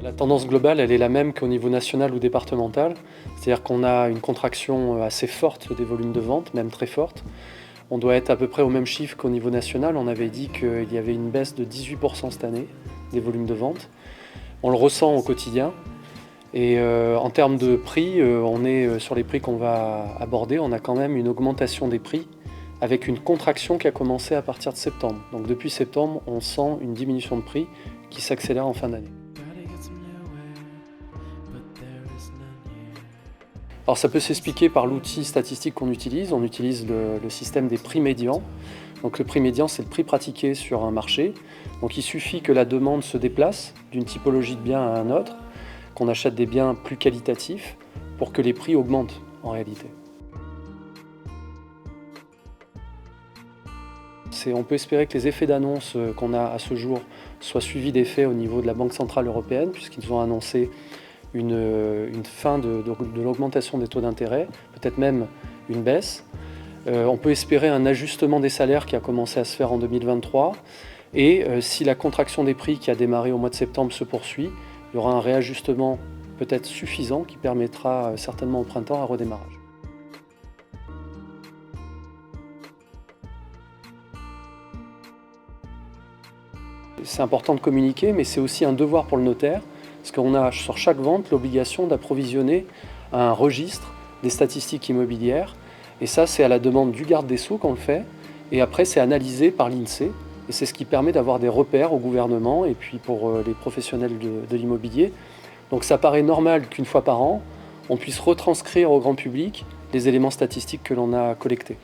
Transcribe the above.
La tendance globale, elle est la même qu'au niveau national ou départemental. C'est-à-dire qu'on a une contraction assez forte des volumes de vente, même très forte. On doit être à peu près au même chiffre qu'au niveau national. On avait dit qu'il y avait une baisse de 18% cette année des volumes de vente. On le ressent au quotidien. Et en termes de prix, on est sur les prix qu'on va aborder. On a quand même une augmentation des prix avec une contraction qui a commencé à partir de septembre. Donc depuis septembre, on sent une diminution de prix qui s'accélère en fin d'année. Alors ça peut s'expliquer par l'outil statistique qu'on utilise. On utilise le système des prix médians. Donc le prix médian, c'est le prix pratiqué sur un marché. Donc il suffit que la demande se déplace d'une typologie de bien à un autre, qu'on achète des biens plus qualitatifs pour que les prix augmentent en réalité. On peut espérer que les effets d'annonce qu'on a à ce jour soient suivis d'effets au niveau de la Banque centrale européenne, puisqu'ils ont annoncé une fin de l'augmentation des taux d'intérêt, peut-être même une baisse. On peut espérer un ajustement des salaires qui a commencé à se faire en 2023. Et si la contraction des prix qui a démarré au mois de septembre se poursuit, il y aura un réajustement peut-être suffisant qui permettra certainement au printemps un redémarrage. C'est important de communiquer, mais c'est aussi un devoir pour le notaire, parce qu'on a sur chaque vente l'obligation d'approvisionner un registre des statistiques immobilières. Et ça, c'est à la demande du garde des Sceaux qu'on le fait. Et après, c'est analysé par l'INSEE. Et c'est ce qui permet d'avoir des repères au gouvernement et puis pour les professionnels de l'immobilier. Donc ça paraît normal qu'une fois par an, on puisse retranscrire au grand public les éléments statistiques que l'on a collectés.